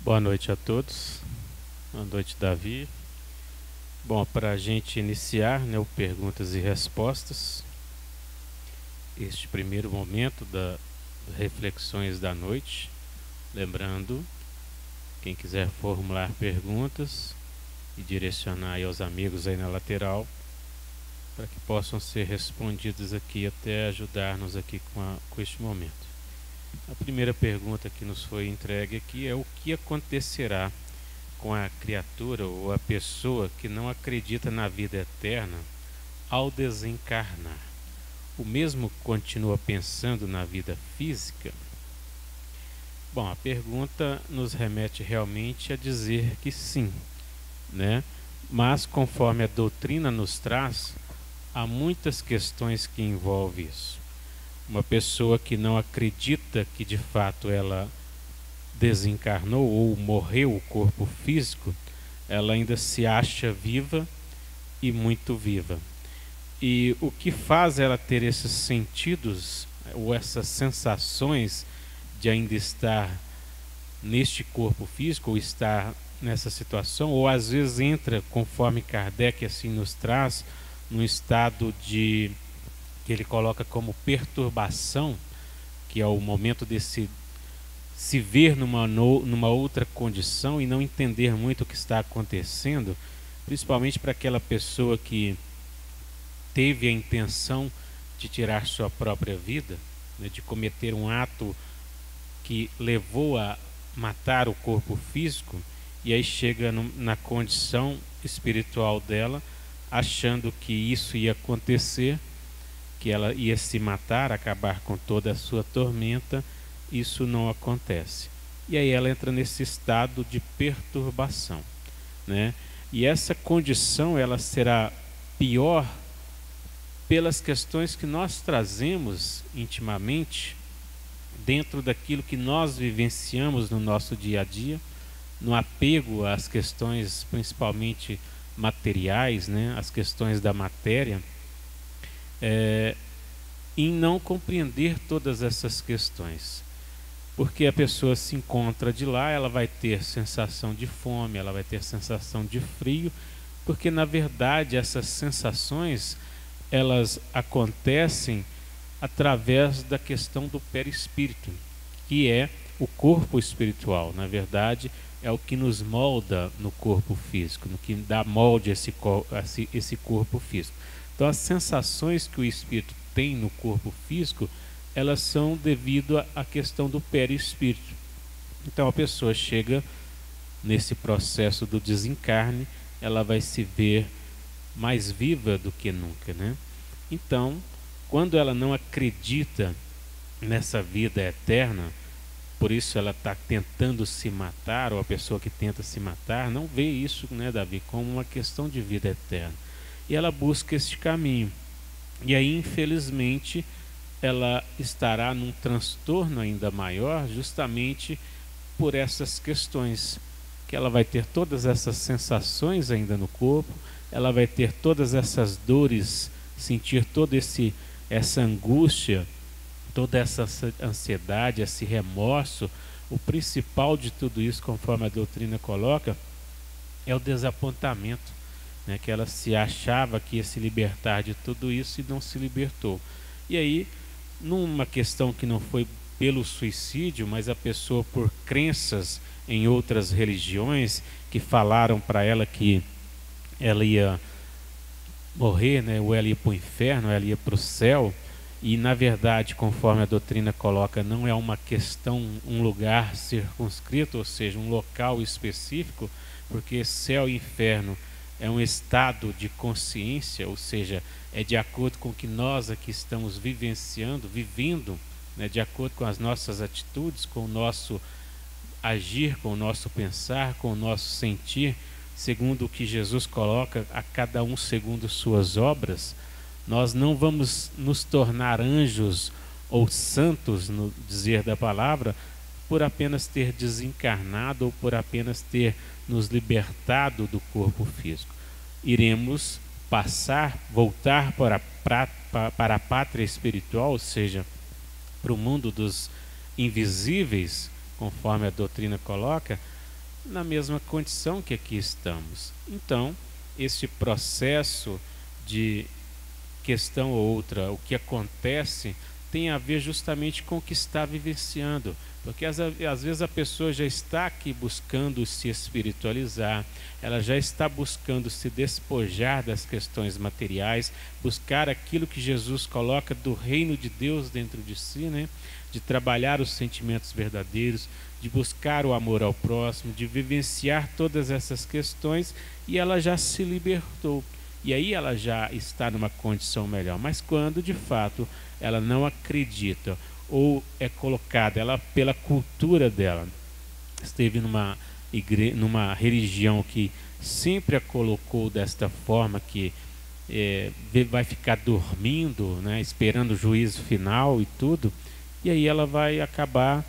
Boa noite a todos. Boa noite, Davi. Bom, para a gente iniciar, né, o perguntas e respostas, este primeiro momento das reflexões da noite. Lembrando, quem quiser formular perguntas e direcionar aí aos amigos aí na lateral, para que possam ser respondidas aqui até ajudar-nos aqui com este momento. A primeira pergunta que nos foi entregue aqui é: o que acontecerá com a criatura ou a pessoa que não acredita na vida eterna ao desencarnar? O mesmo continua pensando na vida física? Bom, a pergunta nos remete realmente a dizer que sim, né? Mas conforme a doutrina nos traz, há muitas questões que envolvem isso. Uma pessoa que não acredita que de fato ela desencarnou ou morreu o corpo físico, ela ainda se acha viva e muito viva. E o que faz ela ter esses sentidos ou essas sensações de ainda estar neste corpo físico ou estar nessa situação, ou às vezes entra, conforme Kardec assim nos traz, num estado de que ele coloca como perturbação, que é o momento de se ver numa outra condição e não entender muito o que está acontecendo, principalmente para aquela pessoa que teve a intenção de tirar sua própria vida, né, de cometer um ato que levou a matar o corpo físico, e aí chega na condição espiritual dela, achando que isso ia acontecer, que ela ia se matar, acabar com toda a sua tormenta. Isso não acontece. E aí ela entra nesse estado de perturbação, né? E essa condição ela será pior pelas questões que nós trazemos intimamente dentro daquilo que nós vivenciamos no nosso dia a dia, no apego às questões principalmente materiais, né? As questões da matéria, em não compreender todas essas questões. Porque a pessoa se encontra de lá, ela vai ter sensação de fome, ela vai ter sensação de frio, porque na verdade essas sensações elas acontecem através da questão do perispírito, que é o corpo espiritual. Na verdade, é o que nos molda no corpo físico, no que dá molde a esse corpo físico. Então, as sensações que o espírito tem no corpo físico, elas são devido à questão do perispírito. Então, a pessoa chega nesse processo do desencarne, ela vai se ver mais viva do que nunca, né? Então, quando ela não acredita nessa vida eterna, por isso ela está tentando se matar, ou a pessoa que tenta se matar, não vê isso, né, Davi, como uma questão de vida eterna. E ela busca este caminho. E aí, infelizmente, ela estará num transtorno ainda maior, justamente por essas questões, que ela vai ter todas essas sensações ainda no corpo, ela vai ter todas essas dores, sentir toda essa angústia, toda essa ansiedade, esse remorso. O principal de tudo isso, conforme a doutrina coloca, é o desapontamento, né? Que ela se achava que ia se libertar de tudo isso e não se libertou. E aí, numa questão que não foi pelo suicídio, mas a pessoa por crenças em outras religiões que falaram para ela que ela ia morrer, né? Ou ela ia para o inferno, ou ela ia para o céu. E na verdade, conforme a doutrina coloca, não é uma questão, um lugar circunscrito, ou seja, um local específico, porque céu e inferno é um estado de consciência, ou seja, é de acordo com o que nós aqui estamos vivenciando, vivendo, né, de acordo com as nossas atitudes, com o nosso agir, com o nosso pensar, com o nosso sentir, segundo o que Jesus coloca, a cada um segundo suas obras. Nós não vamos nos tornar anjos ou santos, no dizer da palavra, por apenas ter desencarnado ou por apenas ter nos libertado do corpo físico. Iremos voltar para a pátria espiritual, ou seja, para o mundo dos invisíveis, conforme a doutrina coloca, na mesma condição que aqui estamos. Então, este processo de questão ou outra, o que acontece, tem a ver justamente com o que está vivenciando, porque às vezes a pessoa já está aqui buscando se espiritualizar, ela já está buscando se despojar das questões materiais, buscar aquilo que Jesus coloca do reino de Deus dentro de si, né? De trabalhar os sentimentos verdadeiros, de buscar o amor ao próximo, de vivenciar todas essas questões, e ela já se libertou. E aí ela já está numa condição melhor. Mas quando de fato ela não acredita, ou é colocada, ela pela cultura dela, esteve numa religião que sempre a colocou desta forma, que vai ficar dormindo, né, esperando o juízo final e tudo, e aí ela vai acabar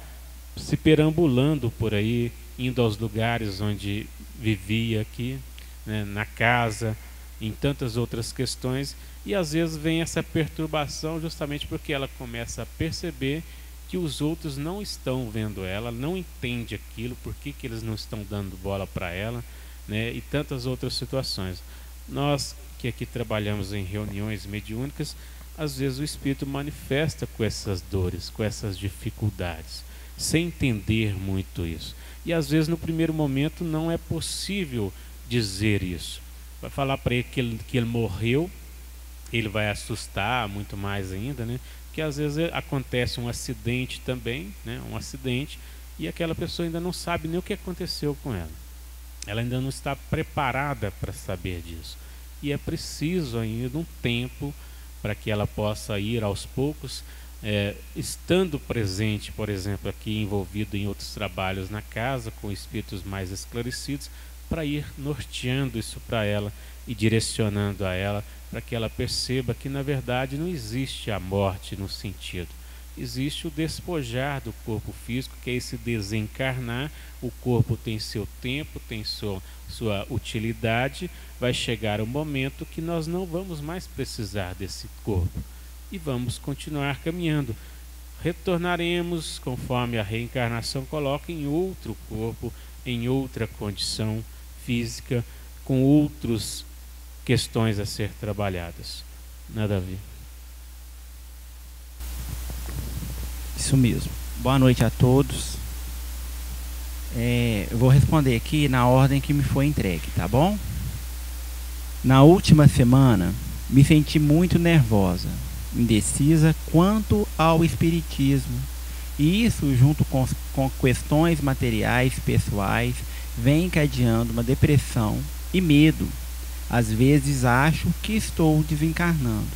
se perambulando por aí, indo aos lugares onde vivia aqui, né, na casa, em tantas outras questões, e às vezes vem essa perturbação justamente porque ela começa a perceber que os outros não estão vendo ela, não entende aquilo, por que eles não estão dando bola para ela, né, e tantas outras situações. Nós que aqui trabalhamos em reuniões mediúnicas, às vezes o espírito manifesta com essas dores, com essas dificuldades, sem entender muito isso. E às vezes no primeiro momento não é possível dizer isso. Vai falar para ele que ele morreu, ele vai assustar muito mais ainda, né? Porque às vezes acontece um acidente também, né? Um acidente, e aquela pessoa ainda não sabe nem o que aconteceu com ela. Ela ainda não está preparada para saber disso. E é preciso ainda um tempo para que ela possa ir aos poucos, estando presente, por exemplo, aqui envolvido em outros trabalhos na casa, com espíritos mais esclarecidos, para ir norteando isso para ela e direcionando a ela, para que ela perceba que na verdade não existe a morte no sentido. Existe o despojar do corpo físico, que é esse desencarnar. O corpo tem seu tempo, tem sua utilidade. Vai chegar um momento que nós não vamos mais precisar desse corpo e vamos continuar caminhando. Retornaremos, conforme a reencarnação coloca, em outro corpo, em outra condição física, com outras questões a ser trabalhadas. Nada a ver. Isso mesmo. Boa noite a todos. Eu vou responder aqui na ordem que me foi entregue, tá bom? Na última semana, me senti muito nervosa, indecisa quanto ao espiritismo. E isso, junto com questões materiais, pessoais, vem encadeando uma depressão e medo. Às vezes acho que estou desencarnando.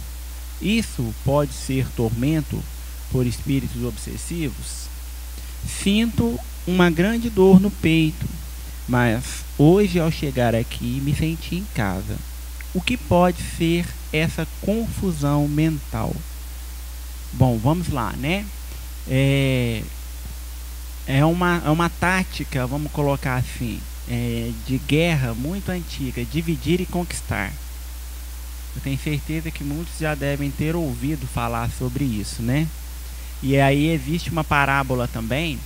Isso pode ser tormento por espíritos obsessivos? Sinto uma grande dor no peito, mas hoje ao chegar aqui me senti em casa. O que pode ser essa confusão mental? Bom, vamos lá, né? É uma tática, vamos colocar assim, de guerra muito antiga, dividir e conquistar. Eu tenho certeza que muitos já devem ter ouvido falar sobre isso, né? E aí existe uma parábola também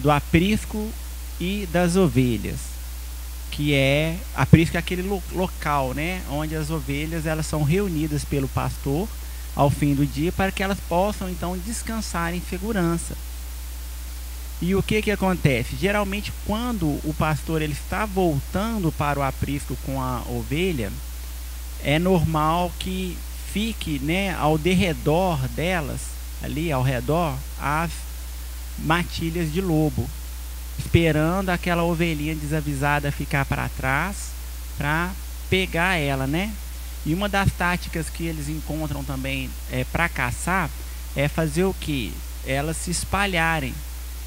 do aprisco e das ovelhas, que é aprisco é aquele local, né, onde as ovelhas elas são reunidas pelo pastor ao fim do dia para que elas possam então descansar em segurança. E o que acontece? Geralmente quando o pastor ele está voltando para o aprisco com a ovelha, é normal que fique, né, ao derredor delas, ali ao redor, as matilhas de lobo, esperando aquela ovelhinha desavisada ficar para trás para pegar ela, né? E uma das táticas que eles encontram também para caçar é fazer o que? Elas se espalharem.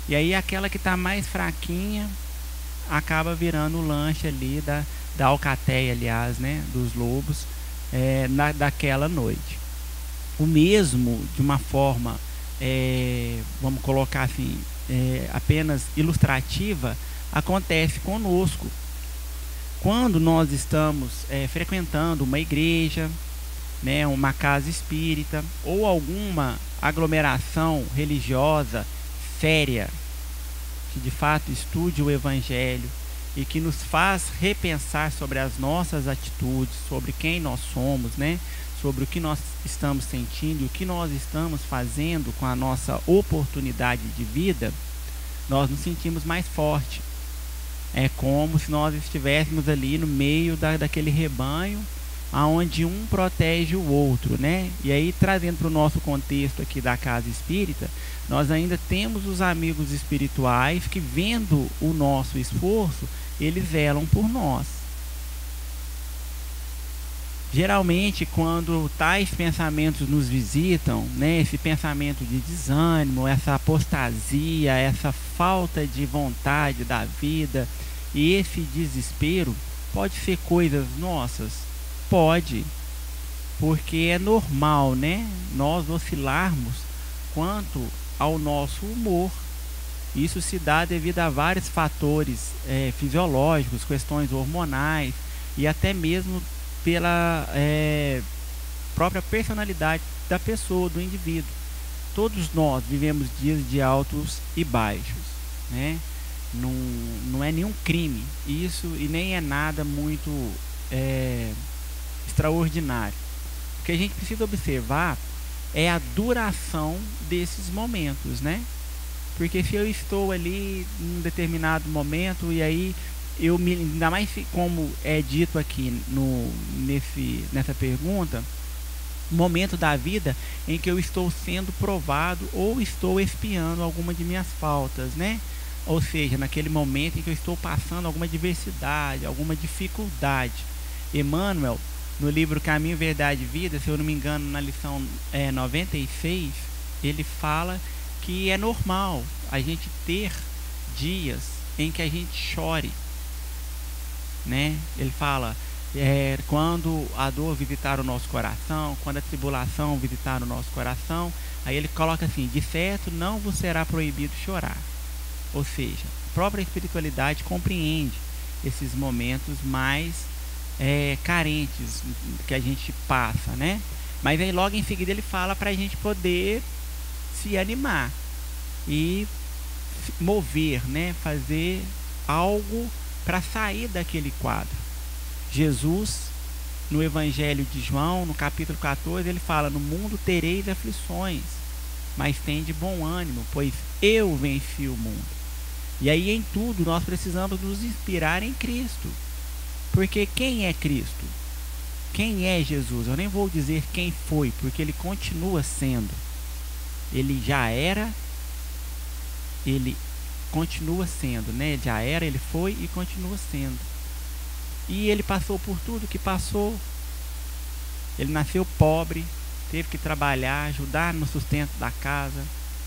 E aí aquela que está mais fraquinha acaba virando o lanche ali da alcateia, aliás, né? Dos lobos daquela noite. O mesmo, de uma forma, vamos colocar assim, apenas ilustrativa, acontece conosco. Quando nós estamos frequentando uma igreja, né, uma casa espírita ou alguma aglomeração religiosa séria, que de fato estude o Evangelho e que nos faz repensar sobre as nossas atitudes, sobre quem nós somos, né? Sobre o que nós estamos sentindo, o que nós estamos fazendo com a nossa oportunidade de vida, nós nos sentimos mais fortes. É como se nós estivéssemos ali no meio daquele rebanho, onde um protege o outro, né? E aí, trazendo para o nosso contexto aqui da casa espírita, nós ainda temos os amigos espirituais que, vendo o nosso esforço, eles velam por nós. Geralmente, quando tais pensamentos nos visitam, né, esse pensamento de desânimo, essa apostasia, essa falta de vontade da vida e esse desespero, pode ser coisas nossas? Pode, porque é normal, né, nós oscilarmos quanto ao nosso humor. Isso se dá devido a vários fatores fisiológicos, questões hormonais e até mesmo pela própria personalidade da pessoa, do indivíduo. Todos nós vivemos dias de altos e baixos, né? Não é nenhum crime isso e nem é nada muito extraordinário. O que a gente precisa observar é a duração desses momentos, né? Porque se eu estou ali em um determinado momento e aí ainda mais como é dito aqui nessa pergunta, momento da vida em que eu estou sendo provado ou estou expiando alguma de minhas faltas, né? Ou seja, naquele momento em que eu estou passando alguma adversidade, alguma dificuldade. Emmanuel, no livro Caminho, Verdade e Vida, se eu não me engano, na lição 96, ele fala que é normal a gente ter dias em que a gente chore, né? Ele fala, quando a dor visitar o nosso coração, quando a tribulação visitar o nosso coração, aí ele coloca assim, de certo não vos será proibido chorar. Ou seja, a própria espiritualidade compreende esses momentos mais carentes que a gente passa, né? Mas aí logo em seguida ele fala para a gente poder se animar e mover, né? Fazer algo para sair daquele quadro. Jesus, no Evangelho de João, no capítulo 14, ele fala, no mundo tereis aflições, mas tende bom ânimo, pois eu venci o mundo. E aí em tudo nós precisamos nos inspirar em Cristo. Porque quem é Cristo? Quem é Jesus? Eu nem vou dizer quem foi, porque ele continua sendo. Ele já era, ele continua sendo, né? Ele já era, ele foi e continua sendo. E ele passou por tudo que passou. Ele nasceu pobre, teve que trabalhar, ajudar no sustento da casa.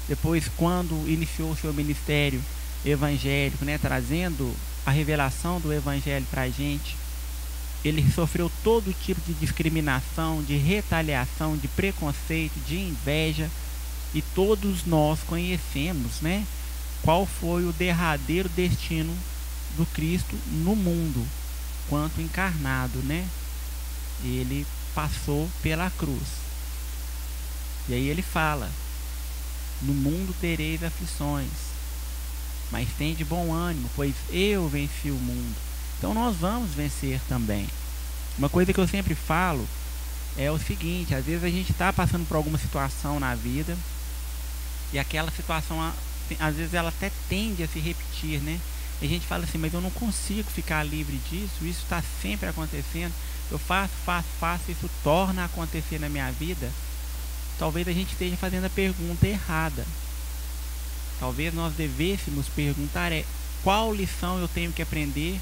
Depois, quando iniciou o seu ministério evangélico, né, trazendo a revelação do evangelho para a gente, ele sofreu todo tipo de discriminação, de retaliação, de preconceito, de inveja, e todos nós conhecemos, né, qual foi o derradeiro destino do Cristo no mundo, quanto encarnado, né? Ele passou pela cruz. E aí ele fala, no mundo tereis aflições, mas tende bom ânimo, pois eu venci o mundo. Então nós vamos vencer também. Uma coisa que eu sempre falo é o seguinte, às vezes a gente está passando por alguma situação na vida e aquela situação, às vezes ela até tende a se repetir, né? E a gente fala assim, mas eu não consigo ficar livre disso, isso está sempre acontecendo, eu faço, isso torna a acontecer na minha vida. Talvez a gente esteja fazendo a pergunta errada. Talvez nós devêssemos perguntar qual lição eu tenho que aprender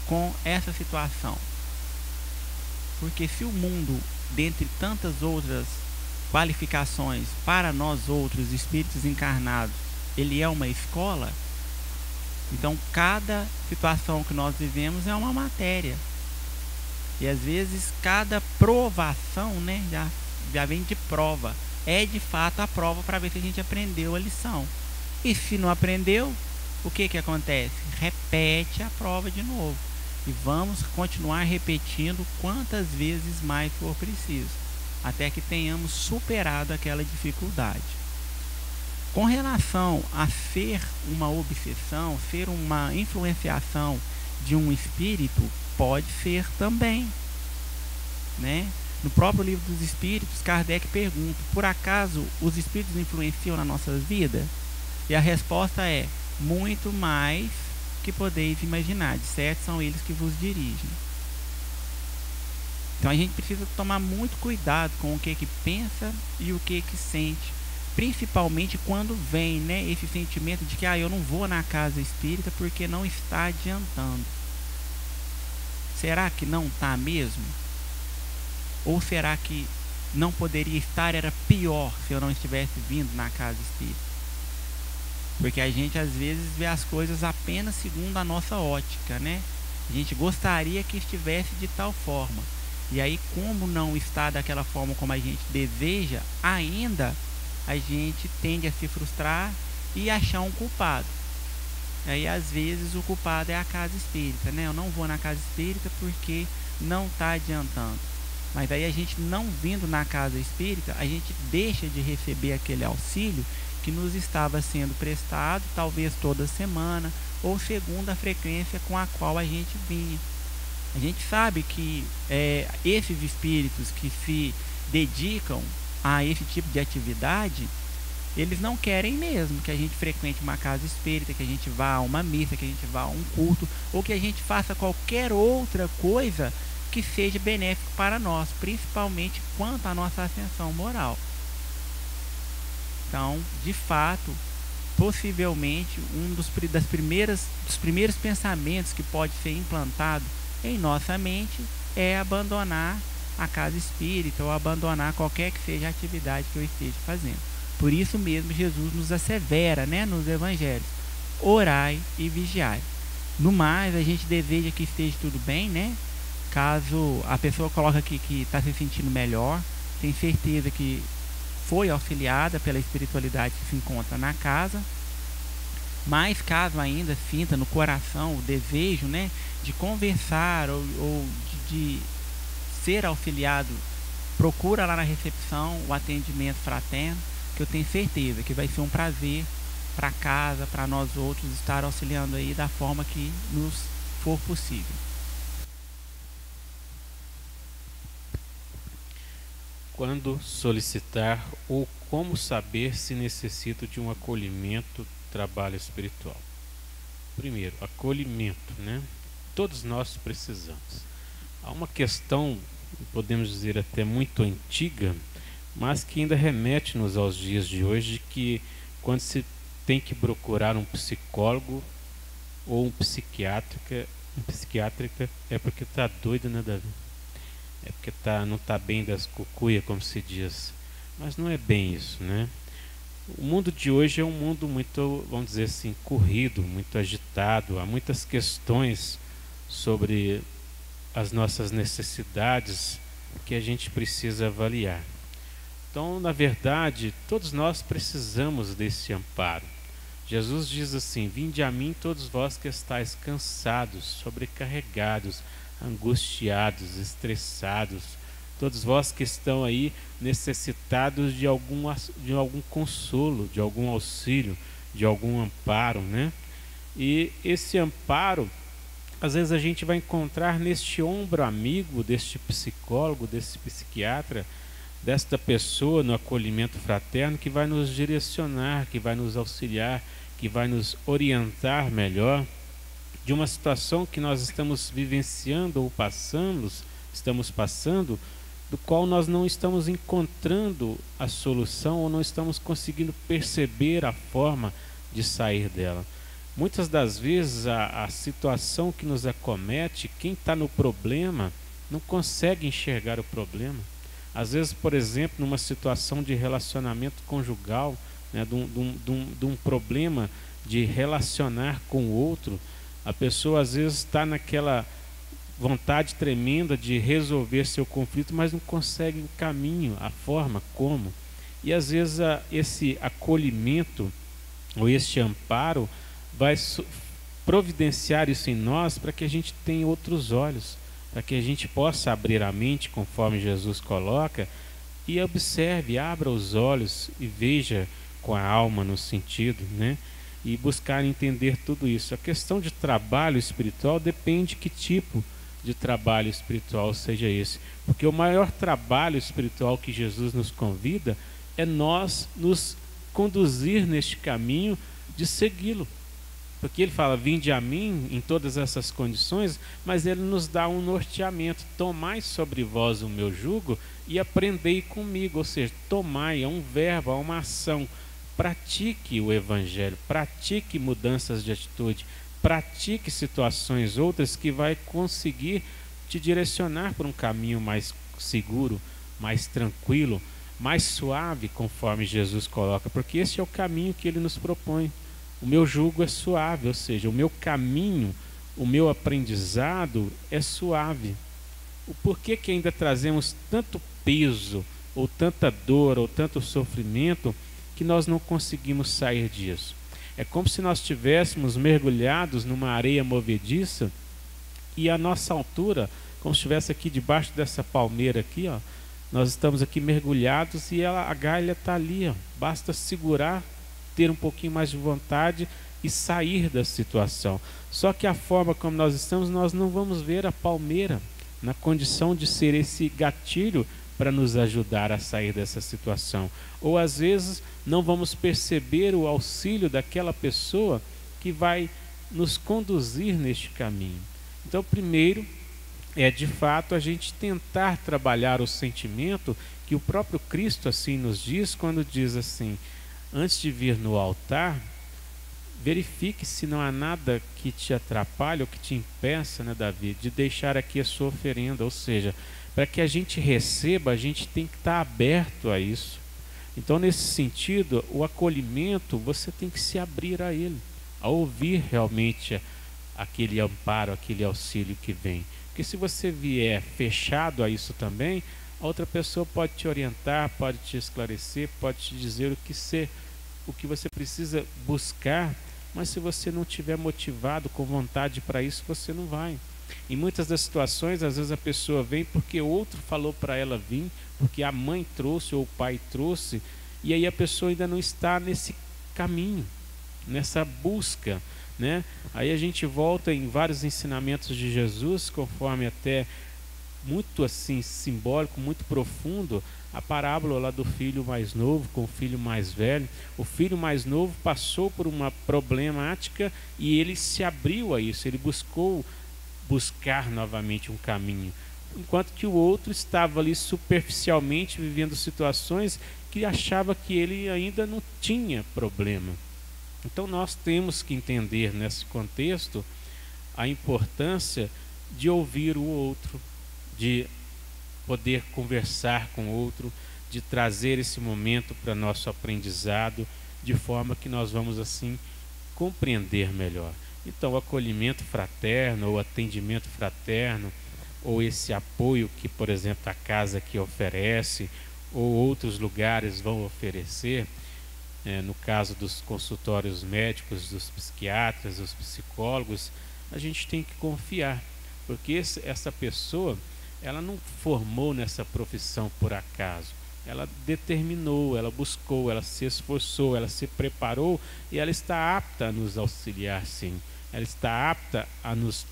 com essa situação. Porque se o mundo, dentre tantas outras qualificações, para nós outros espíritos encarnados, ele é uma escola, então cada situação que nós vivemos é uma matéria. E às vezes cada provação, né, já vem de prova. É de fato a prova para ver se a gente aprendeu a lição. E se não aprendeu, o que acontece? Repete a prova de novo. E vamos continuar repetindo quantas vezes mais for preciso, até que tenhamos superado aquela dificuldade. Com relação a ser uma obsessão, ser uma influenciação de um espírito, pode ser também, né? No próprio livro dos Espíritos, Kardec pergunta: por acaso os espíritos influenciam na nossa vida? E a resposta é: muito mais que podeis imaginar, de certo são eles que vos dirigem. Então a gente precisa tomar muito cuidado com o que pensa e o que sente, principalmente quando vem, né, esse sentimento de que eu não vou na casa espírita porque não está adiantando. Será que não está mesmo? Ou será que não poderia estar, era pior se eu não estivesse vindo na casa espírita? Porque a gente às vezes vê as coisas apenas segundo a nossa ótica, né? A gente gostaria que estivesse de tal forma. E aí, como não está daquela forma como a gente deseja, ainda a gente tende a se frustrar e achar um culpado. Aí às vezes o culpado é a casa espírita, né? Eu não vou na casa espírita porque não está adiantando. Mas aí a gente não vindo na casa espírita, a gente deixa de receber aquele auxílio que nos estava sendo prestado, talvez toda semana, ou segundo a frequência com a qual a gente vinha. A gente sabe que esses espíritos que se dedicam a esse tipo de atividade, eles não querem mesmo que a gente frequente uma casa espírita, que a gente vá a uma missa, que a gente vá a um culto, ou que a gente faça qualquer outra coisa que seja benéfico para nós, principalmente quanto à nossa ascensão moral. Então, de fato, possivelmente dos primeiros pensamentos que pode ser implantado em nossa mente é abandonar a casa espírita ou abandonar qualquer que seja a atividade que eu esteja fazendo. Por isso mesmo Jesus nos assevera, né, nos evangelhos: orai e vigiai. No mais, a gente deseja que esteja tudo bem, né? Caso a pessoa coloque aqui que está se sentindo melhor, tem certeza que foi auxiliada pela espiritualidade que se encontra na casa. Mas caso ainda sinta no coração o desejo, né, de conversar ou de ser auxiliado, procura lá na recepção o atendimento fraterno, que eu tenho certeza que vai ser um prazer para casa, para nós outros, estar auxiliando aí da forma que nos for possível. Quando solicitar ou como saber se necessito de um acolhimento, trabalho espiritual? Primeiro, acolhimento, né? Todos nós precisamos. Há uma questão, podemos dizer até muito antiga, mas que ainda remete-nos aos dias de hoje, de que quando se tem que procurar um psicólogo ou um psiquiátrica é porque está doido, né, Davi? É porque não está bem das cucuia, como se diz. Mas não é bem isso, né? O mundo de hoje é um mundo muito, vamos dizer assim, corrido, muito agitado. Há muitas questões sobre as nossas necessidades que a gente precisa avaliar. Então, na verdade, todos nós precisamos desse amparo. Jesus diz assim: vinde a mim todos vós que estáis cansados, sobrecarregados, angustiados, estressados, todos vós que estão aí necessitados de algum consolo, de algum auxílio, de algum amparo, né? E esse amparo, às vezes a gente vai encontrar neste ombro amigo, deste psicólogo, desse psiquiatra, desta pessoa no acolhimento fraterno, que vai nos direcionar, que vai nos auxiliar, que vai nos orientar melhor de uma situação que nós estamos vivenciando ou estamos passando, do qual nós não estamos encontrando a solução ou não estamos conseguindo perceber a forma de sair dela. Muitas das vezes a situação que nos acomete, quem está no problema não consegue enxergar o problema. Às vezes, por exemplo, numa situação de relacionamento conjugal, né, de um problema de relacionar com o outro, a pessoa às vezes está naquela vontade tremenda de resolver seu conflito, mas não consegue o caminho, a forma como. E às vezes esse acolhimento ou este amparo vai providenciar isso em nós para que a gente tenha outros olhos, para que a gente possa abrir a mente, conforme Jesus coloca, e observe, abra os olhos e veja com a alma no sentido, né? E buscar entender tudo isso. A questão de trabalho espiritual depende que tipo de trabalho espiritual seja esse. Porque o maior trabalho espiritual que Jesus nos convida é nós nos conduzir neste caminho de segui-lo. Porque ele fala, vinde a mim em todas essas condições, mas ele nos dá um norteamento. Tomai sobre vós o meu jugo e aprendei comigo. Ou seja, tomai é um verbo, é uma ação. Pratique o evangelho, pratique mudanças de atitude, pratique situações outras que vai conseguir te direcionar por um caminho mais seguro, mais tranquilo, mais suave, conforme Jesus coloca, porque esse é o caminho que ele nos propõe. O meu jugo é suave, ou seja, o meu caminho, o meu aprendizado é suave. O porquê que ainda trazemos tanto peso, ou tanta dor, ou tanto sofrimento, que nós não conseguimos sair disso? É como se nós estivéssemos mergulhados numa areia movediça e a nossa altura, como se estivesse aqui debaixo dessa palmeira aqui, ó, nós estamos aqui mergulhados e a galha está ali, ó, basta segurar, ter um pouquinho mais de vontade e sair da situação. Só que a forma como nós estamos, nós não vamos ver a palmeira na condição de ser esse gatilho para nos ajudar a sair dessa situação. Ou às vezes não vamos perceber o auxílio daquela pessoa que vai nos conduzir neste caminho. Então, primeiro é de fato a gente tentar trabalhar o sentimento que o próprio Cristo assim nos diz, quando diz assim, antes de vir no altar, verifique se não há nada que te atrapalhe ou que te impeça, né, Davi, de deixar aqui a sua oferenda. Ou seja, para que a gente receba, a gente tem que estar aberto a isso. Então, nesse sentido, o acolhimento, você tem que se abrir a ele, a ouvir realmente aquele amparo, aquele auxílio que vem. Porque se você vier fechado a isso também, a outra pessoa pode te orientar, pode te esclarecer, pode te dizer o que você precisa buscar, mas se você não estiver motivado, com vontade para isso, você não vai. Em muitas das situações, às vezes a pessoa vem porque outro falou para ela vir, porque a mãe trouxe ou o pai trouxe, e aí a pessoa ainda não está nesse caminho, nessa busca, né? Aí a gente volta em vários ensinamentos de Jesus, conforme até muito assim simbólico, muito profundo, a parábola lá do filho mais novo com o filho mais velho. O filho mais novo passou por uma problemática e ele se abriu a isso, ele buscar novamente um caminho, enquanto que o outro estava ali superficialmente vivendo situações que achava que ele ainda não tinha problema. Então nós temos que entender nesse contexto a importância de ouvir o outro, de poder conversar com o outro, de trazer esse momento para nosso aprendizado, de forma que nós vamos assim compreender melhor. Então, o acolhimento fraterno, ou atendimento fraterno, ou esse apoio que, por exemplo, a casa aqui oferece, ou outros lugares vão oferecer, no caso dos consultórios médicos, dos psiquiatras, dos psicólogos, a gente tem que confiar, porque essa pessoa, ela não formou nessa profissão por acaso. Ela determinou, ela buscou, ela se esforçou, ela se preparou e ela está apta a nos auxiliar, sim. Ela está apta a nos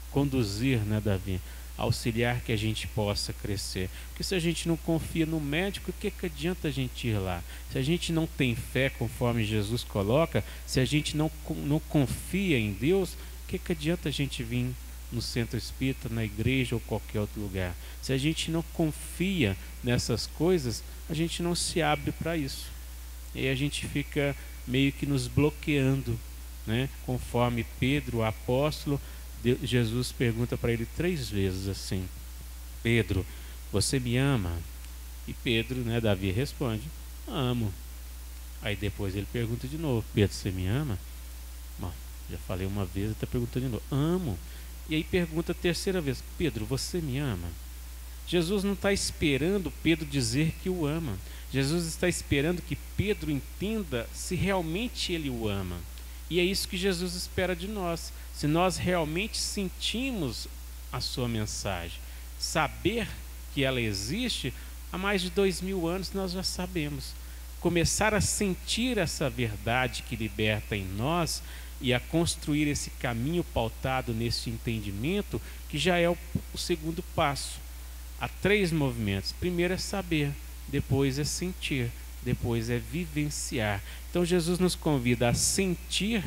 conduzir, né, Davi? Auxiliar que a gente possa crescer. Porque se a gente não confia no médico, o que adianta a gente ir lá? Se a gente não tem fé, conforme Jesus coloca, se a gente não confia em Deus, o que adianta a gente vir no centro espírita, na igreja ou qualquer outro lugar? Se a gente não confia nessas coisas, a gente não se abre para isso. E aí a gente fica meio que nos bloqueando, né? Conforme Pedro, o apóstolo, Jesus pergunta para ele 3 vezes assim: Pedro, você me ama? E Pedro, né, Davi responde: amo. Aí depois ele pergunta de novo: Pedro, você me ama? Bom, já falei uma vez, ele está perguntando de novo: amo. E aí pergunta a 3ª vez: Pedro, você me ama? Jesus não está esperando Pedro dizer que o ama. Jesus está esperando que Pedro entenda se realmente ele o ama. E é isso que Jesus espera de nós. Se nós realmente sentimos a sua mensagem, saber que ela existe, há mais de 2000 anos nós já sabemos. começar a sentir essa verdade que liberta em nós e a construir esse caminho pautado nesse entendimento, que já é o segundo passo. Há 3 movimentos. Primeiro é saber, depois é sentir, depois é vivenciar. Então Jesus nos convida a sentir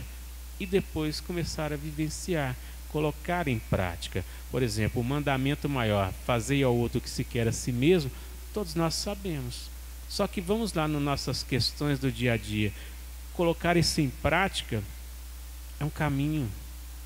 e depois começar a vivenciar, colocar em prática. Por exemplo, o mandamento maior, fazer ao outro o que se quer a si mesmo, todos nós sabemos. Só que vamos lá nas nossas questões do dia a dia. Colocar isso em prática é um caminho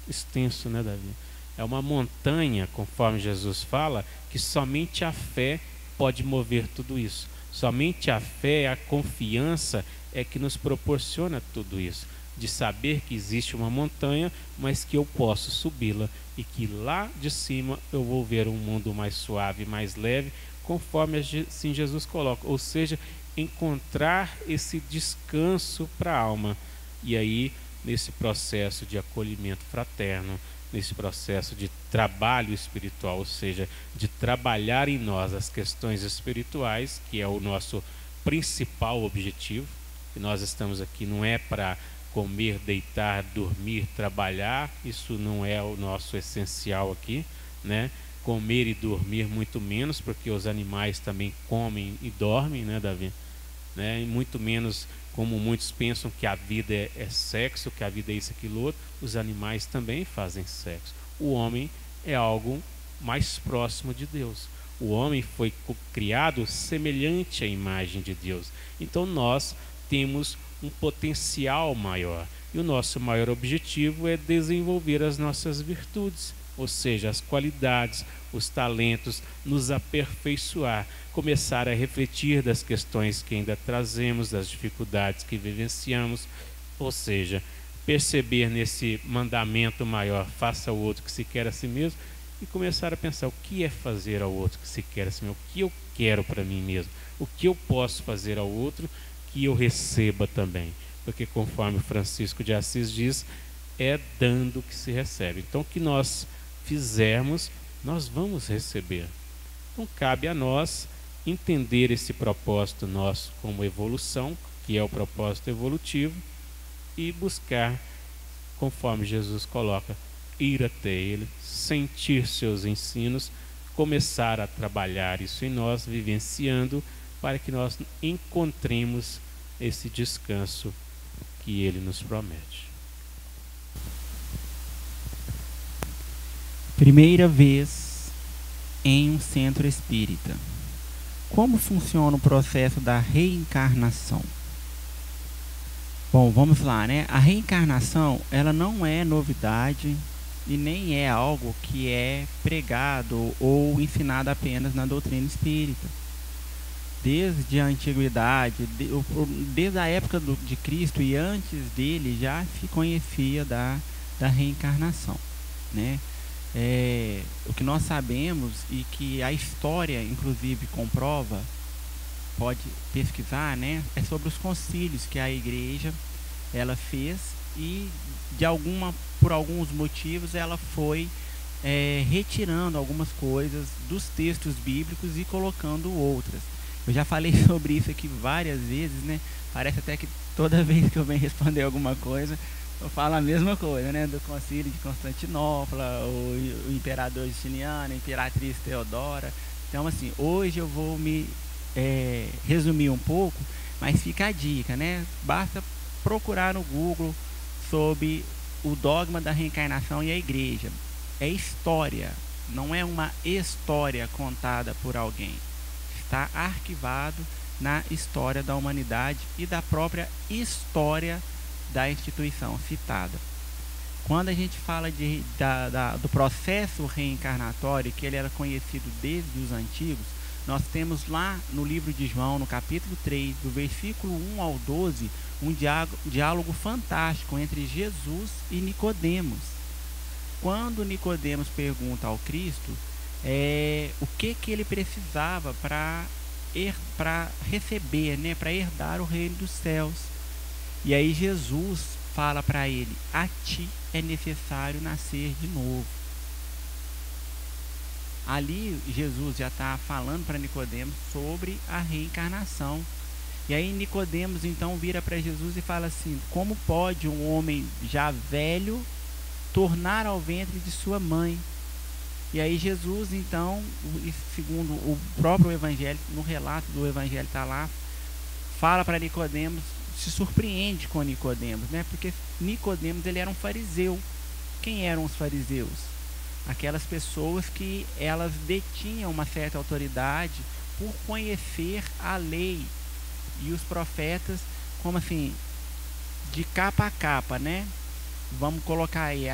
extenso, né, Davi? É uma montanha, conforme Jesus fala, que somente a fé pode mover tudo isso. Somente a fé, a confiança é que nos proporciona tudo isso. De saber que existe uma montanha, mas que eu posso subi-la e que lá de cima eu vou ver um mundo mais suave, mais leve, conforme assim Jesus coloca. Ou seja, encontrar esse descanso para a alma. E aí, nesse processo de acolhimento fraterno, nesse processo de trabalho espiritual, ou seja, de trabalhar em nós as questões espirituais, que é o nosso principal objetivo, que nós estamos aqui não é para comer, deitar, dormir, trabalhar, isso não é o nosso essencial aqui, né? Comer e dormir muito menos, porque os animais também comem e dormem, né, Davi? Né? E muito menos como muitos pensam que a vida é sexo, que a vida é isso, aquilo outro. Os animais também fazem sexo. O homem é algo mais próximo de Deus. O homem foi criado semelhante à imagem de Deus. Então nós temos um potencial maior. E o nosso maior objetivo é desenvolver as nossas virtudes, ou seja, as qualidades, os talentos, nos aperfeiçoar, começar a refletir das questões que ainda trazemos, das dificuldades que vivenciamos, ou seja, perceber nesse mandamento maior, faça ao outro que se quer a si mesmo, e começar a pensar o que é fazer ao outro que se quer a si mesmo, o que eu quero para mim mesmo, o que eu posso fazer ao outro que eu receba também, porque conforme Francisco de Assis diz, é dando que se recebe. Então o que nós fizermos, nós vamos receber. Então cabe a nós entender esse propósito nosso como evolução, que é o propósito evolutivo, e buscar, conforme Jesus coloca, ir até Ele, sentir seus ensinos, começar a trabalhar isso em nós, vivenciando, para que nós encontremos esse descanso que Ele nos promete. Primeira vez em um centro espírita. Como funciona o processo da reencarnação? Bom, vamos lá, né? A reencarnação, ela não é novidade e nem é algo que é pregado ou ensinado apenas na doutrina espírita. Desde a antiguidade, desde a época de Cristo e antes dele, já se conhecia da reencarnação, né? O que nós sabemos e que a história inclusive comprova, pode pesquisar, né, é sobre os concílios que a igreja ela fez e por alguns motivos ela foi retirando algumas coisas dos textos bíblicos e colocando outras. Eu já falei sobre isso aqui várias vezes, né? Parece até que toda vez que eu venho responder alguma coisa eu falo a mesma coisa, né? Do concílio de Constantinopla, o imperador Justiniano, a imperatriz Teodora. Então, assim, hoje eu vou me resumir um pouco, mas fica a dica, né? Basta procurar no Google sobre o dogma da reencarnação e a igreja. É história, não é uma história contada por alguém. Está arquivado na história da humanidade e da própria história da instituição citada. Quando a gente fala do processo reencarnatório, que ele era conhecido desde os antigos, nós temos lá no livro de João, no capítulo 3, do versículo 1 ao 12, um diálogo fantástico entre Jesus e Nicodemos. Quando Nicodemos pergunta ao Cristo o que ele precisava para receber, né, para herdar o reino dos céus. E aí Jesus fala para ele: a ti é necessário nascer de novo. Ali Jesus já está falando para Nicodemos sobre a reencarnação. E aí Nicodemos então vira para Jesus e fala assim: como pode um homem já velho tornar ao ventre de sua mãe? E aí Jesus então, segundo o próprio evangelho, no relato do evangelho está lá, fala para Nicodemos, se surpreende com Nicodemos, né? Porque Nicodemos ele era um fariseu. Quem eram os fariseus? Aquelas pessoas que elas detinham uma certa autoridade por conhecer a lei e os profetas, como assim, de capa a capa, né? Vamos colocar aí,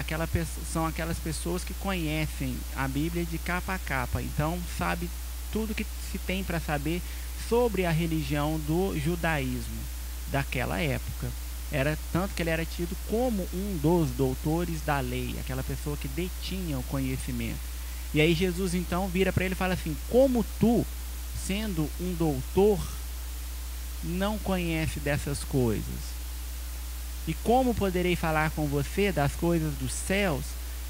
são aquelas pessoas que conhecem a Bíblia de capa a capa, então sabe tudo que se tem para saber sobre a religião do judaísmo daquela época. Era tanto que ele era tido como um dos doutores da lei, aquela pessoa que detinha o conhecimento. E aí Jesus então vira para ele e fala assim: como tu, sendo um doutor, não conhece dessas coisas? E como poderei falar com você das coisas dos céus,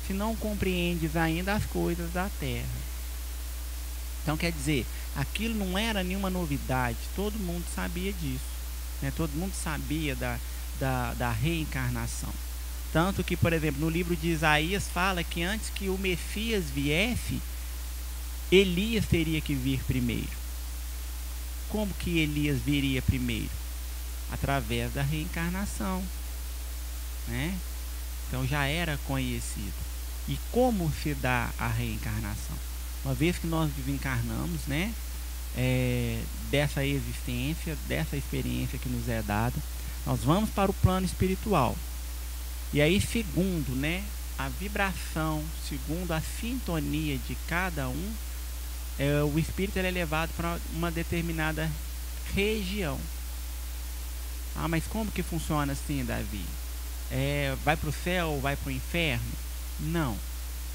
se não compreendes ainda as coisas da terra? Então quer dizer, aquilo não era nenhuma novidade, todo mundo sabia disso, né? Todo mundo sabia da reencarnação. Tanto que, por exemplo, no livro de Isaías fala que antes que o Messias viesse, Elias teria que vir primeiro. Como que Elias viria primeiro? Através da reencarnação, né? Então já era conhecido. E como se dá a reencarnação? Uma vez que nós desencarnamos, né, dessa existência, dessa experiência que nos é dada, nós vamos para o plano espiritual. E aí, segundo, né, a vibração, segundo a sintonia de cada um, o espírito é levado para uma determinada região. Ah, mas como que funciona assim, Davi? Vai para o céu ou vai para o inferno? Não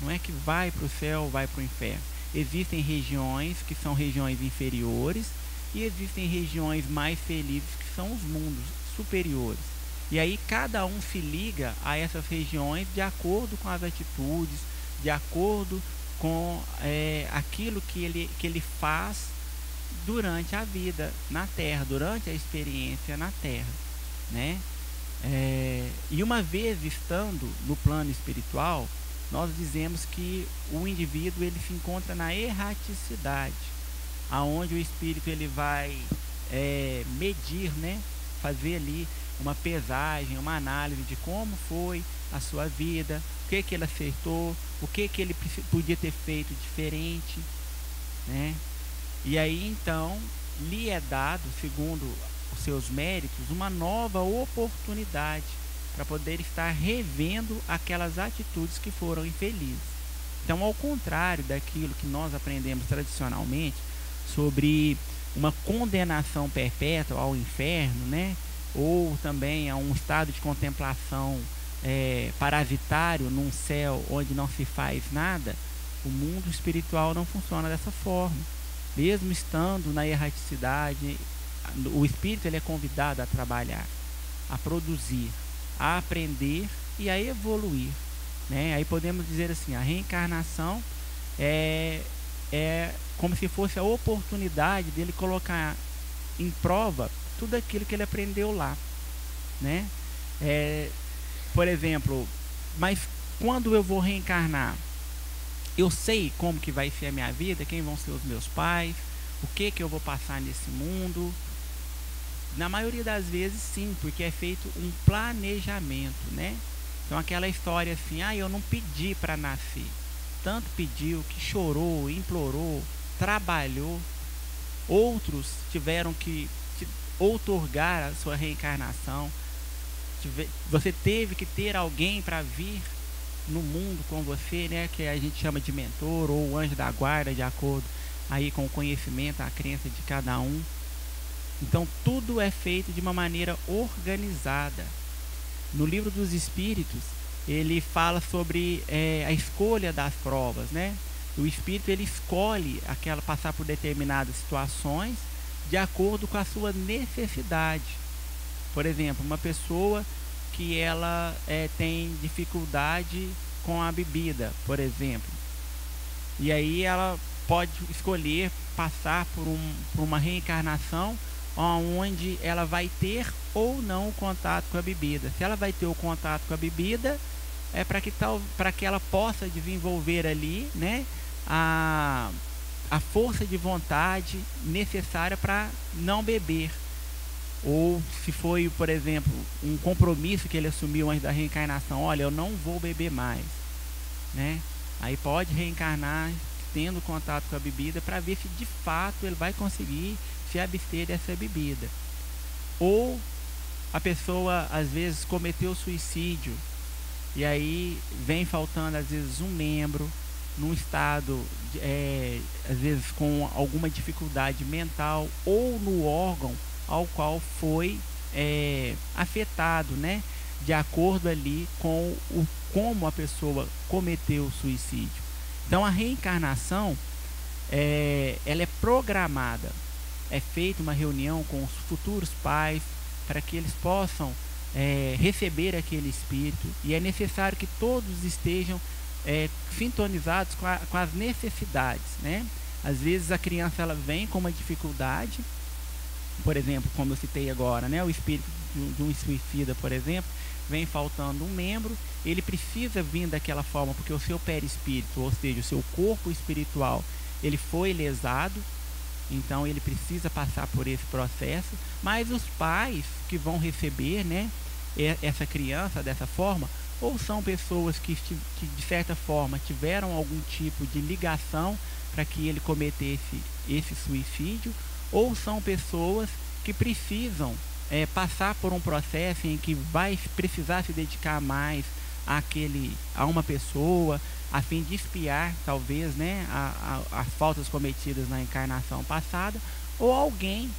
é que vai para o céu ou vai para o inferno. Existem regiões que são regiões inferiores e existem regiões mais felizes que são os mundos superiores. E aí cada um se liga a essas regiões de acordo com as atitudes, de acordo com aquilo que ele faz durante a vida na Terra, durante a experiência na Terra, né? E uma vez estando no plano espiritual, nós dizemos que o indivíduo ele se encontra na erraticidade, aonde o espírito ele vai medir, né? Fazer ali uma pesagem, uma análise de como foi a sua vida, o que ele acertou, o que ele podia ter feito diferente, né? E aí então lhe é dado, segundo os seus méritos, uma nova oportunidade para poder estar revendo aquelas atitudes que foram infelizes. Então, ao contrário daquilo que nós aprendemos tradicionalmente sobre uma condenação perpétua ao inferno, né? Ou também a um estado de contemplação parasitário num céu onde não se faz nada, o mundo espiritual não funciona dessa forma. Mesmo estando na erraticidade, o espírito ele é convidado a trabalhar, a produzir, a aprender e a evoluir, né? Aí podemos dizer assim, a reencarnação é como se fosse a oportunidade dele colocar em prova tudo aquilo que ele aprendeu lá, né? Por exemplo, mas quando eu vou reencarnar, eu sei como que vai ser a minha vida, quem vão ser os meus pais, o que eu vou passar nesse mundo. Na maioria das vezes sim, porque é feito um planejamento, né? Então aquela história assim, eu não pedi para nascer. Tanto pediu que chorou, implorou, trabalhou. Outros tiveram que outorgar a sua reencarnação. Você teve que ter alguém para vir no mundo com você, né? Que a gente chama de mentor ou anjo da guarda, de acordo aí com o conhecimento, a crença de cada um. Então tudo é feito de uma maneira organizada. No livro dos Espíritos ele fala sobre a escolha das provas, né? O espírito ele escolhe passar por determinadas situações de acordo com a sua necessidade. Por exemplo, uma pessoa que ela tem dificuldade com a bebida, por exemplo, e aí ela pode escolher passar por uma reencarnação onde ela vai ter ou não o contato com a bebida. Se ela vai ter o contato com a bebida, é para que ela possa desenvolver ali, né, a força de vontade necessária para não beber. Ou se foi, por exemplo, um compromisso que ele assumiu antes da reencarnação, olha, eu não vou beber mais, né? Aí pode reencarnar tendo contato com a bebida para ver se de fato ele vai conseguir se abster dessa bebida. Ou a pessoa às vezes cometeu suicídio e aí vem faltando às vezes um membro, num estado às vezes com alguma dificuldade mental ou no órgão ao qual foi afetado, né, de acordo ali com como a pessoa cometeu o suicídio. Então a reencarnação ela é programada, é feita uma reunião com os futuros pais para que eles possam receber aquele espírito, e é necessário que todos estejam sintonizados com as necessidades, né? Às vezes a criança ela vem com uma dificuldade, por exemplo, como eu citei agora, né? O espírito de um suicida, por exemplo, vem faltando um membro, ele precisa vir daquela forma porque o seu perispírito, ou seja, o seu corpo espiritual, ele foi lesado, então ele precisa passar por esse processo, mas os pais que vão receber, né, essa criança dessa forma, ou são pessoas que de certa forma tiveram algum tipo de ligação para que ele cometesse esse suicídio, ou são pessoas que precisam passar por um processo em que vai precisar se dedicar mais a uma pessoa, a fim de expiar, talvez, né, as faltas cometidas na encarnação passada, ou alguém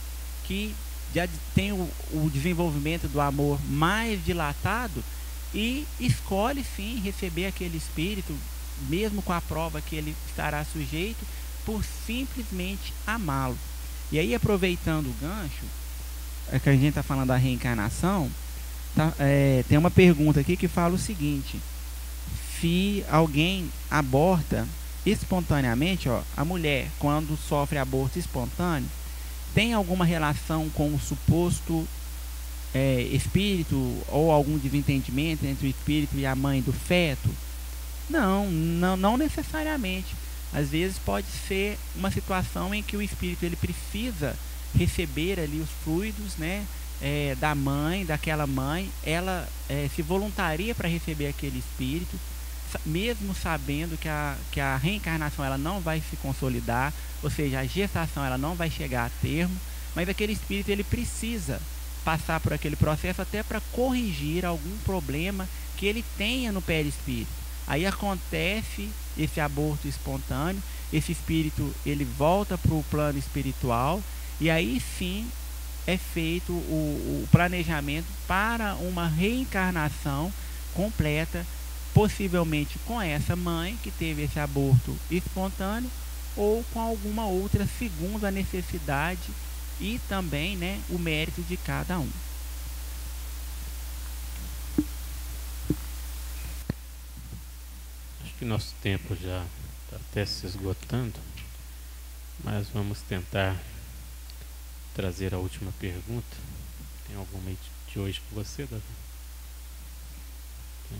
que já tem o desenvolvimento do amor mais dilatado e escolhe sim receber aquele espírito, mesmo com a prova que ele estará sujeito, por simplesmente amá-lo. E aí, aproveitando o gancho, que a gente está falando da reencarnação, tem uma pergunta aqui que fala o seguinte: se alguém aborta espontaneamente, a mulher, quando sofre aborto espontâneo, tem alguma relação com o suposto espírito ou algum desentendimento entre o espírito e a mãe do feto? Não necessariamente. Às vezes pode ser uma situação em que o espírito ele precisa receber ali os fluidos, né, da mãe, daquela mãe. Ela se voluntaria para receber aquele espírito, mesmo sabendo que a reencarnação ela não vai se consolidar, ou seja, a gestação ela não vai chegar a termo, mas aquele espírito ele precisa passar por aquele processo até para corrigir algum problema que ele tenha no perispírito. Aí acontece esse aborto espontâneo, esse espírito ele volta para o plano espiritual, e aí sim é feito o planejamento para uma reencarnação completa, possivelmente com essa mãe que teve esse aborto espontâneo, ou com alguma outra segundo a necessidade e também, né, o mérito de cada um. Acho que nosso tempo já está até se esgotando, mas vamos tentar trazer a última pergunta. Tem alguma aí de hoje com você, Davi? Tem?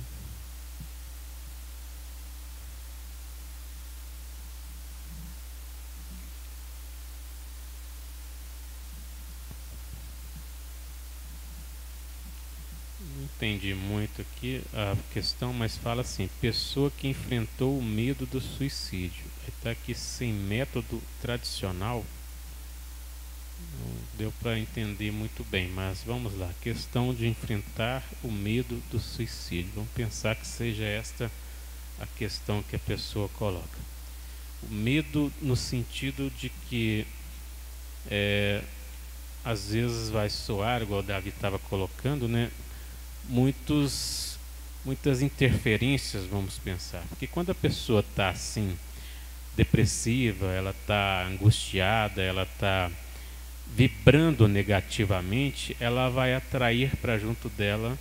Não entendi muito aqui a questão, mas fala assim: pessoa que enfrentou o medo do suicídio. Está aqui sem método tradicional. Não deu para entender muito bem, mas vamos lá. Questão de enfrentar o medo do suicídio. Vamos pensar que seja esta a questão que a pessoa coloca. O medo no sentido de que às vezes vai soar, igual o Davi estava colocando, né? Muitas interferências, vamos pensar. Porque quando a pessoa está assim, depressiva, ela está angustiada, ela está vibrando negativamente, ela vai atrair para junto dela,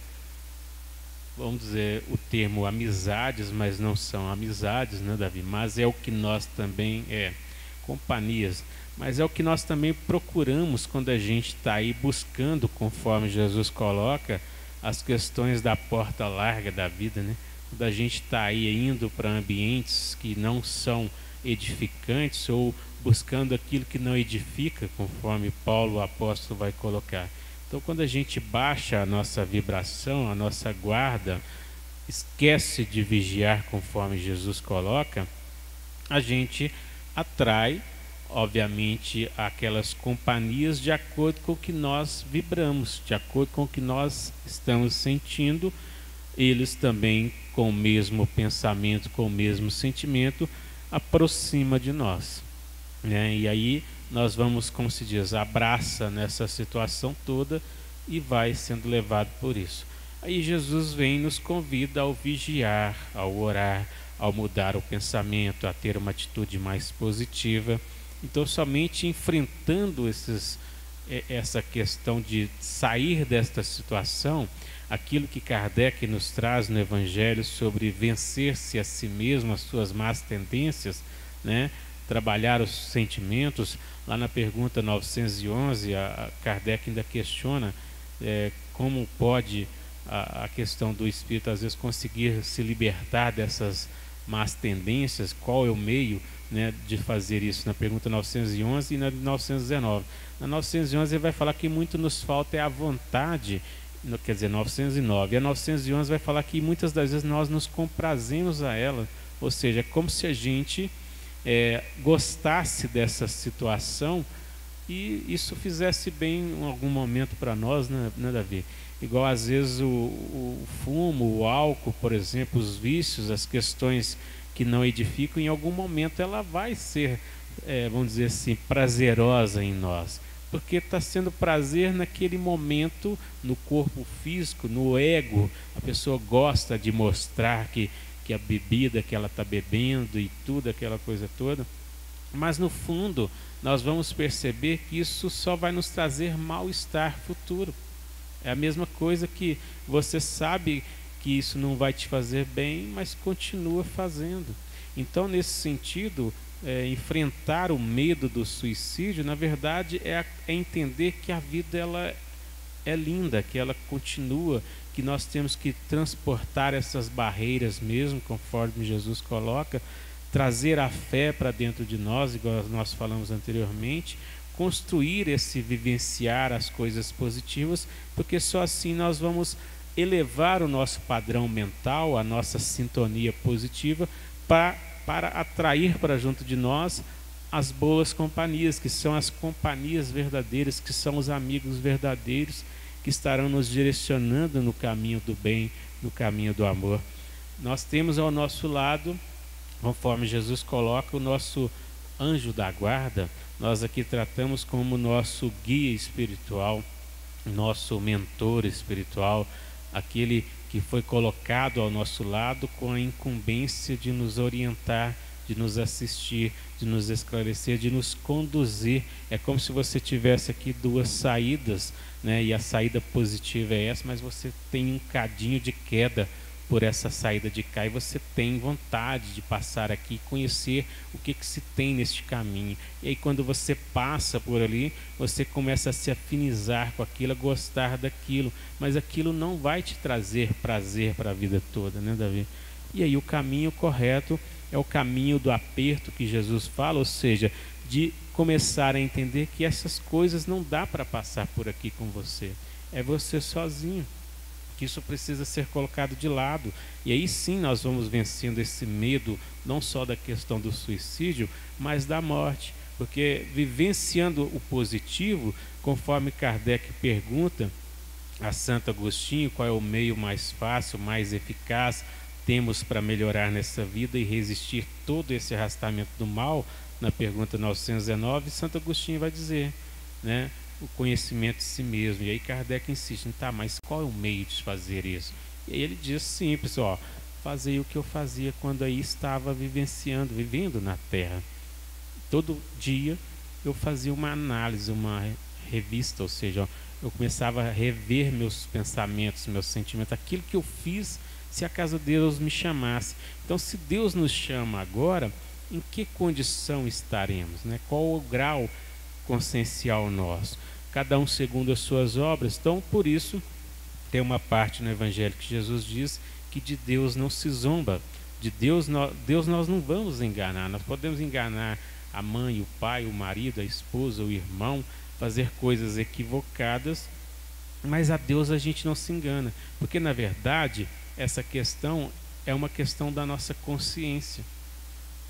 vamos dizer o termo amizades, mas não são amizades, né, Davi? Mas é o que nós também companhias, mas é o que nós também procuramos quando a gente está aí buscando, conforme Jesus coloca, as questões da porta larga da vida, né? Quando a gente está aí indo para ambientes que não são edificantes ou buscando aquilo que não edifica, conforme Paulo, o apóstolo, vai colocar. Então, quando a gente baixa a nossa vibração, a nossa guarda, esquece de vigiar, conforme Jesus coloca, a gente atrai, obviamente, aquelas companhias de acordo com o que nós vibramos, de acordo com o que nós estamos sentindo. Eles também, com o mesmo pensamento, com o mesmo sentimento, aproxima de nós, né? E aí nós vamos, como se diz, abraça nessa situação toda e vai sendo levado por isso. Aí Jesus vem e nos convida ao vigiar, ao orar, ao mudar o pensamento, a ter uma atitude mais positiva. Então, somente enfrentando essa questão de sair desta situação, aquilo que Kardec nos traz no Evangelho sobre vencer-se a si mesmo, as suas más tendências, né? Trabalhar os sentimentos. Lá na pergunta 911, a Kardec ainda questiona como pode a questão do espírito às vezes conseguir se libertar dessas más tendências, qual é o meio, né, de fazer isso, na pergunta 911 e na 919. Na 911 ele vai falar que muito nos falta é a vontade, quer dizer, 909. E a 911 vai falar que muitas das vezes nós nos comprazemos a ela, ou seja, é como se a gente gostasse dessa situação e isso fizesse bem em algum momento para nós, né, Davi? Igual às vezes o fumo, o álcool, por exemplo, os vícios, as questões que não edificam, em algum momento ela vai ser, vamos dizer assim, prazerosa em nós, porque está sendo prazer naquele momento, no corpo físico, no ego. A pessoa gosta de mostrar que a bebida que ela está bebendo e tudo, aquela coisa toda, mas no fundo nós vamos perceber que isso só vai nos trazer mal-estar futuro. É a mesma coisa que você sabe que isso não vai te fazer bem, mas continua fazendo. Então, nesse sentido, enfrentar o medo do suicídio, na verdade, é entender que a vida ela é linda, que ela continua, que nós temos que transportar essas barreiras mesmo, conforme Jesus coloca, trazer a fé para dentro de nós, igual nós falamos anteriormente, construir esse vivenciar as coisas positivas, porque só assim nós vamos elevar o nosso padrão mental, a nossa sintonia positiva, para atrair para junto de nós as boas companhias, que são as companhias verdadeiras, que são os amigos verdadeiros, que estarão nos direcionando no caminho do bem, no caminho do amor. Nós temos ao nosso lado, conforme Jesus coloca, o nosso anjo da guarda. Nós aqui tratamos como nosso guia espiritual, nosso mentor espiritual, aquele que foi colocado ao nosso lado com a incumbência de nos orientar, de nos assistir, de nos esclarecer, de nos conduzir. É como se você tivesse aqui duas saídas, né? E a saída positiva é essa, mas você tem um cadinho de queda por essa saída de cá, e você tem vontade de passar aqui, conhecer o que se tem neste caminho. E aí quando você passa por ali, você começa a se afinizar com aquilo, a gostar daquilo, mas aquilo não vai te trazer prazer para a vida toda, né, Davi? E aí o caminho correto é o caminho do aperto que Jesus fala, ou seja, de começar a entender que essas coisas não dá para passar por aqui com você, é você sozinho, que isso precisa ser colocado de lado. E aí sim nós vamos vencendo esse medo, não só da questão do suicídio, mas da morte, porque vivenciando o positivo, conforme Kardec pergunta a Santo Agostinho qual é o meio mais fácil, mais eficaz temos para melhorar nessa vida e resistir todo esse arrastamento do mal, na pergunta 919, Santo Agostinho vai dizer, né, o conhecimento de si mesmo. E aí Kardec insiste, tá, mas qual é o meio de fazer isso? E aí ele diz simples, fazer o que eu fazia quando aí estava vivendo na Terra. Todo dia eu fazia uma análise, uma revista, ou seja, eu começava a rever meus pensamentos, meus sentimentos, aquilo que eu fiz, se acaso Deus me chamasse. Então, se Deus nos chama agora, em que condição estaremos, né? Qual o grau consciencial nosso? Cada um segundo as suas obras. Então, por isso, tem uma parte no Evangelho que Jesus diz que de Deus não se zomba. De Deus nós não vamos enganar. Nós podemos enganar a mãe, o pai, o marido, a esposa, o irmão, fazer coisas equivocadas, mas a Deus a gente não se engana, porque na verdade essa questão é uma questão da nossa consciência.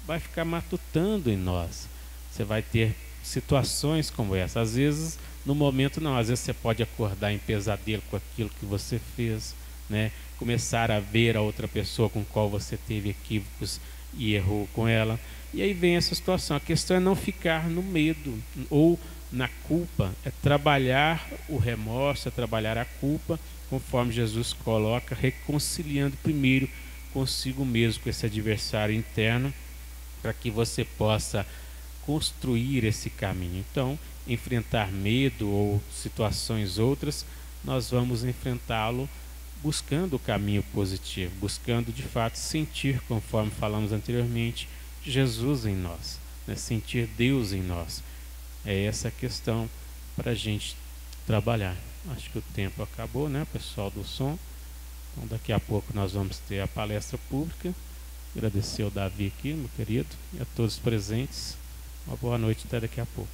Vai ficar matutando em nós. Você vai ter situações como essa. Às vezes, no momento não. Às vezes você pode acordar em pesadelo com aquilo que você fez, né? Começar a ver a outra pessoa com qual você teve equívocos e errou com ela. E aí vem essa situação. A questão é não ficar no medo ou na culpa. É trabalhar o remorso, é trabalhar a culpa, conforme Jesus coloca, reconciliando primeiro consigo mesmo, com esse adversário interno, para que você possa construir esse caminho. Então, enfrentar medo ou situações outras, nós vamos enfrentá-lo buscando o caminho positivo, buscando de fato sentir, conforme falamos anteriormente, Jesus em nós, né? Sentir Deus em nós. É essa a questão para a gente trabalhar. Acho que o tempo acabou, né, pessoal do som? Então daqui a pouco nós vamos ter a palestra pública. Agradecer ao Davi aqui, meu querido, e a todos presentes. Uma boa noite, até daqui a pouco.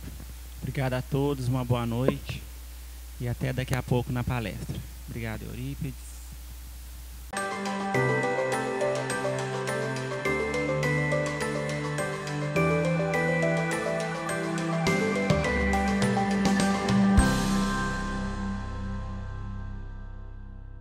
Obrigado a todos, uma boa noite e até daqui a pouco na palestra. Obrigado, Eurípides.